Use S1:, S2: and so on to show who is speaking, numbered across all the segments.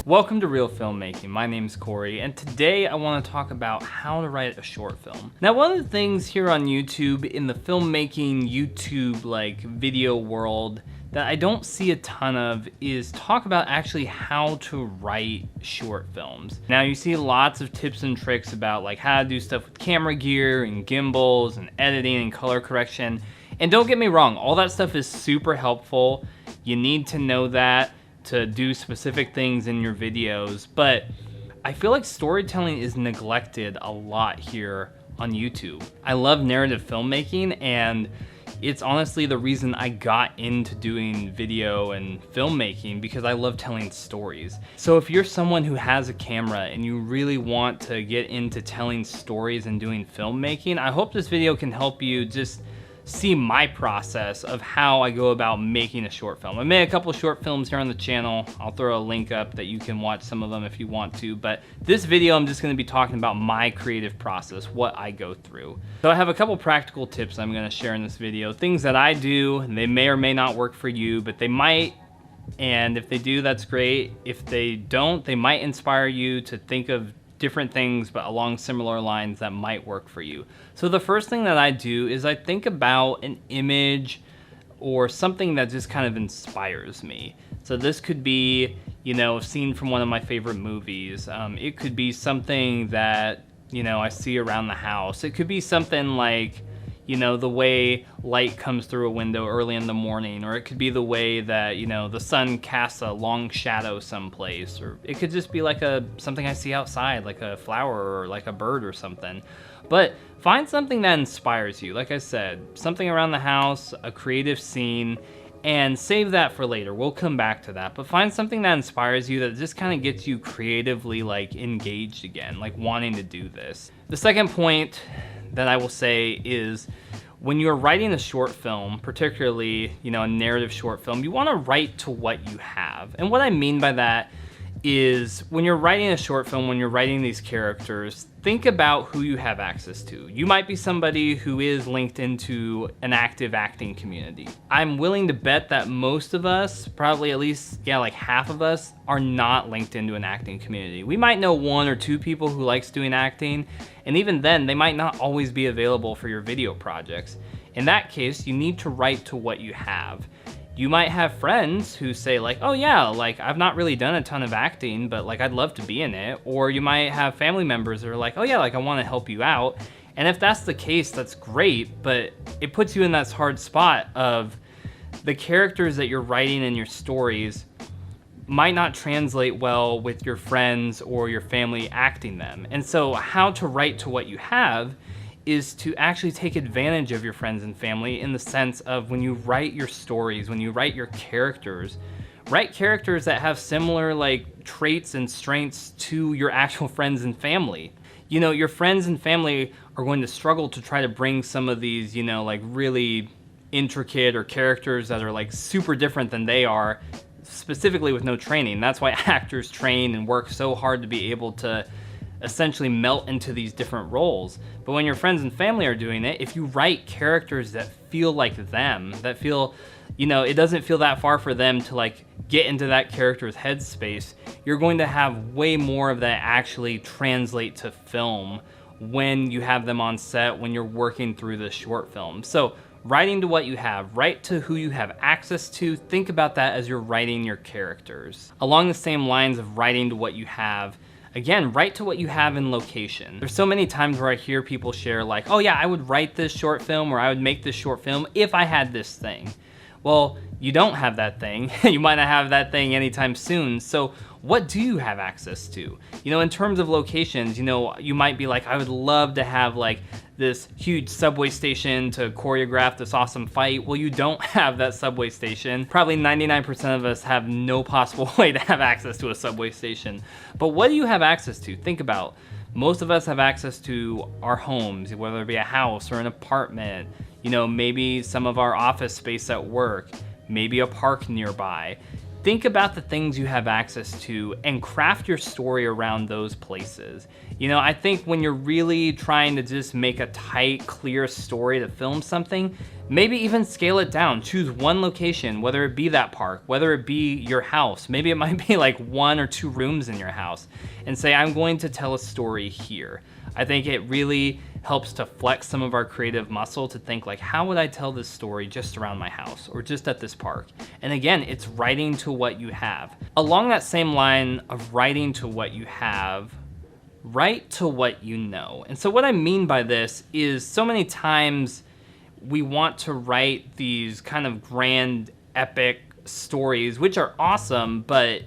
S1: Welcome to Reel Filmmaking. My name's Corey, and today I want to talk about how to write a short film. Now, one of the things here on YouTube, in the filmmaking YouTube video world, that I don't see a ton of is talk about actually how to write short films. Now, you see lots of tips and tricks about how to do stuff with camera gear and gimbals and editing and color correction. And don't get me wrong, all that stuff is super helpful. You need to know that to do specific things in your videos, but I feel like storytelling is neglected a lot here on YouTube. I love narrative filmmaking, and it's honestly the reason I got into doing video and filmmaking, because I love telling stories. So if you're someone who has a camera and you really want to get into telling stories and doing filmmaking, I hope this video can help you just see my process of how I go about making a short film. I made a couple short films here on the channel. I'll throw a link up that you can watch some of them if you want to, but this video I'm just gonna be talking about my creative process, what I go through. So I have a couple practical tips I'm gonna share in this video, things that I do, and they may or may not work for you, but they might, and if they do, that's great. If they don't, they might inspire you to think of different things but along similar lines that might work for you. So the first thing that I do is I think about an image or something that just kind of inspires me. So this could be, a scene from one of my favorite movies. It could be something that, I see around the house. It could be something like, the way light comes through a window early in the morning, or it could be the way that, the sun casts a long shadow someplace, or it could just be something I see outside, like a flower or like a bird or something. But find something that inspires you. Like I said, something around the house, a creative scene, and save that for later. We'll come back to that, but find something that inspires you, that just kind of gets you creatively engaged again, wanting to do this. The second point that I will say is, when you're writing a short film, particularly, a narrative short film, you want to write to what you have. And what I mean by that is, when you're writing a short film, when you're writing these characters, think about who you have access to. You might be somebody who is linked into an active acting community. I'm willing to bet that most of us, probably at least, half of us, are not linked into an acting community. We might know one or two people who likes doing acting, and even then, they might not always be available for your video projects. In that case, you need to write to what you have. You might have friends who say oh yeah, I've not really done a ton of acting, but I'd love to be in it. Or you might have family members that are oh yeah, I want to help you out. And if that's the case, that's great, but it puts you in that hard spot of the characters that you're writing in your stories might not translate well with your friends or your family acting them. And so how to write to what you have is to actually take advantage of your friends and family, in the sense of, when you write your stories, when you write your characters, write characters that have similar traits and strengths to your actual friends and family. Your friends and family are going to struggle to try to bring some of these, really intricate, or characters that are super different than they are, specifically with no training. That's why actors train and work so hard to be able to essentially melt into these different roles. But when your friends and family are doing it, if you write characters that feel like them, that feel, it doesn't feel that far for them to get into that character's headspace, you're going to have way more of that actually translate to film when you have them on set, when you're working through the short film. So writing to what you have, write to who you have access to. Think about that as you're writing your characters. Along the same lines of writing to what you have, again, write to what you have in location. There's so many times where I hear people share oh yeah, I would write this short film, or I would make this short film if I had this thing. Well, you don't have that thing. You might not have that thing anytime soon. So what do you have access to? In terms of locations, you might be I would love to have this huge subway station to choreograph this awesome fight. Well, you don't have that subway station. Probably 99% of us have no possible way to have access to a subway station. But what do you have access to? Think about, most of us have access to our homes, whether it be a house or an apartment, maybe some of our office space at work, maybe a park nearby. think about the things you have access to and craft your story around those places. You know, I think when you're really trying to just make a tight, clear story to film something, maybe even scale it down. Choose one location, whether it be that park, whether it be your house. Maybe it might be like 1 or 2 rooms in your house, and say, I'm going to tell a story here. I think it really helps to flex some of our creative muscle to think like, how would I tell this story just around my house or just at this park? And again, it's writing to what you have. Along that same line of writing to what you have, write to what you know. And so what I mean by this is so many times we want to write these kind of grand, epic stories, which are awesome, but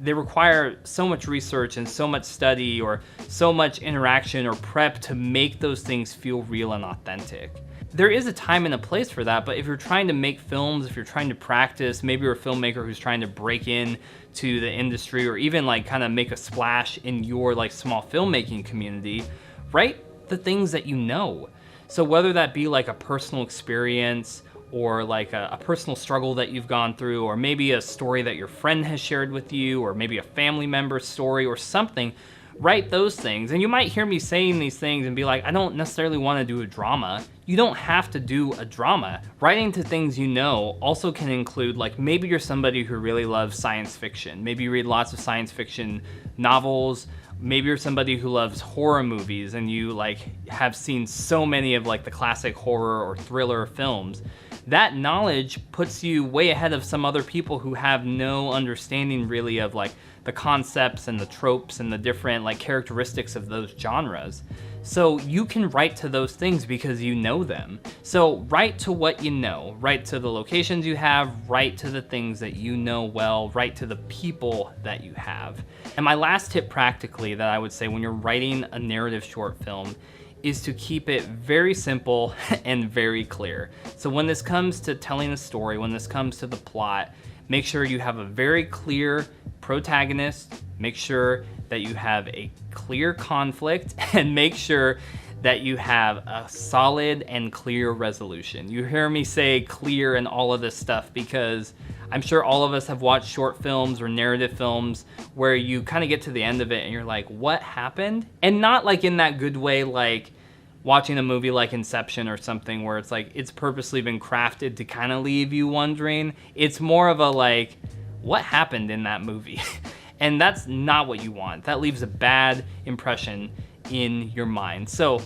S1: they require so much research and so much study or so much interaction or prep to make those things feel real and authentic. There is a time and a place for that, but if you're trying to make films, if you're trying to practice, maybe you're a filmmaker who's trying to break in to the industry or even like kind of make a splash in your like small filmmaking community, write the things that you know. So whether that be like a personal experience or like a personal struggle that you've gone through, or maybe a story that your friend has shared with you, or maybe a family member's story or something, write those things. And you might hear me saying these things and be like, I don't necessarily want to do a drama. You don't have to do a drama. Writing to things you know also can include, like, maybe you're somebody who really loves science fiction. Maybe you read lots of science fiction novels. Maybe you're somebody who loves horror movies and you like have seen so many of like the classic horror or thriller films. That knowledge puts you way ahead of some other people who have no understanding really of like the concepts and the tropes and the different like characteristics of those genres. So you can write to those things because you know them. So write to what you know, write to the locations you have, write to the things that you know well, write to the people that you have. And my last tip practically that I would say when you're writing a narrative short film is to keep it very simple and very clear. So when this comes to telling a story, when this comes to the plot, make sure you have a very clear protagonist, make sure that you have a clear conflict, and make sure that you have a solid and clear resolution. You hear me say clear and all of this stuff because I'm sure all of us have watched short films or narrative films where you kind of get to the end of it and you're like, what happened? And not like in that good way, like watching a movie like Inception or something where it's like, it's purposely been crafted to kind of leave you wondering. It's more of a like, what happened in that movie? And that's not what you want. That leaves a bad impression in your mind. So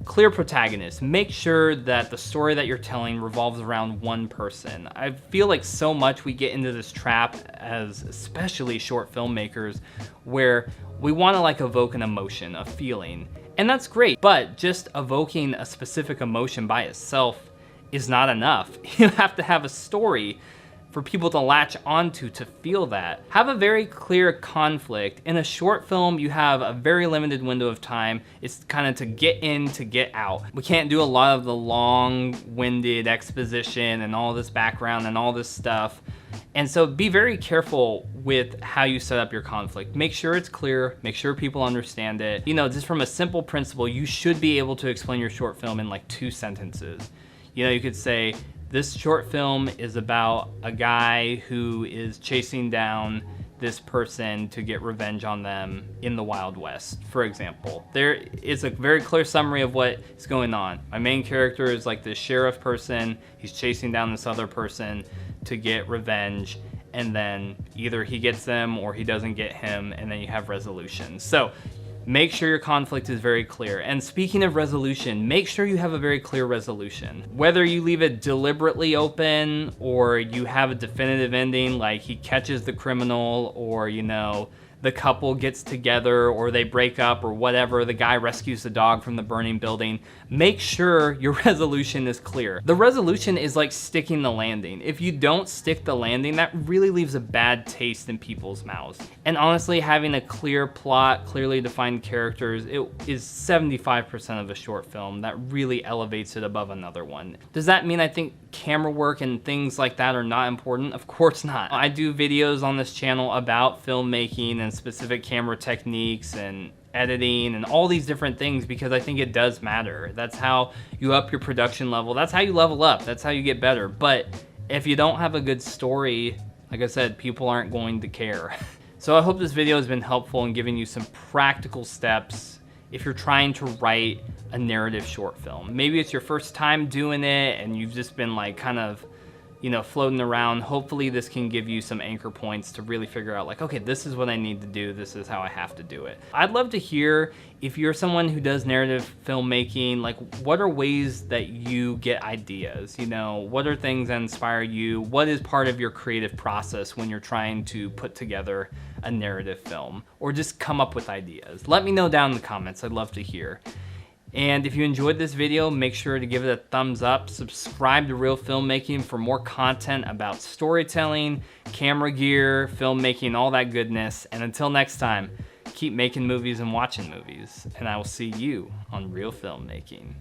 S1: clear protagonist. Make sure that the story that you're telling revolves around one person. I feel like so much we get into this trap as especially short filmmakers where we want to like evoke an emotion, a feeling. And that's great, but just evoking a specific emotion by itself is not enough. You have to have a story for people to latch onto to feel that. Have a very clear conflict. In a short film, you have a very limited window of time. It's kind of to get in, to get out. We can't do a lot of the long-winded exposition and all this background and all this stuff. And so be very careful with how you set up your conflict. Make sure it's clear, make sure people understand it. You know, just from a simple principle, you should be able to explain your short film in like 2 sentences. You know, you could say, this short film is about a guy who is chasing down this person to get revenge on them in the Wild West, for example. There is a very clear summary of what is going on. My main character is like this sheriff person. He's chasing down this other person to get revenge, and then either he gets them or he doesn't get him, and then you have resolution. So make sure your conflict is very clear. And speaking of resolution, make sure you have a very clear resolution. Whether you leave it deliberately open or you have a definitive ending, like he catches the criminal, or, you know, the couple gets together or they break up or whatever, the guy rescues the dog from the burning building, make sure your resolution is clear. The resolution is like sticking the landing. If you don't stick the landing, that really leaves a bad taste in people's mouths. And honestly, having a clear plot, clearly defined characters, it is 75% of a short film that really elevates it above another one. Does that mean I think camera work and things like that are not important? Of course not. I do videos on this channel about filmmaking and specific camera techniques and editing and all these different things because I think it does matter. That's how you up your production level. That's how you level up. That's how you get better. But if you don't have a good story Like I said, people aren't going to care. So I hope this video has been helpful in giving you some practical steps if you're trying to write a narrative short film. Maybe it's your first time doing it and you've just been like kind of, you know, floating around. Hopefully this can give you some anchor points to really figure out like, okay, this is what I need to do. This is how I have to do it. I'd love to hear if you're someone who does narrative filmmaking, like what are ways that you get ideas? You know, what are things that inspire you? What is part of your creative process when you're trying to put together a narrative film or just come up with ideas? Let me know down in the comments. I'd love to hear. And if you enjoyed this video, make sure to give it a thumbs up, subscribe to Reel Filmmaking for more content about storytelling, camera gear, filmmaking, all that goodness. And until next time, keep making movies and watching movies. And I will see you on Reel Filmmaking.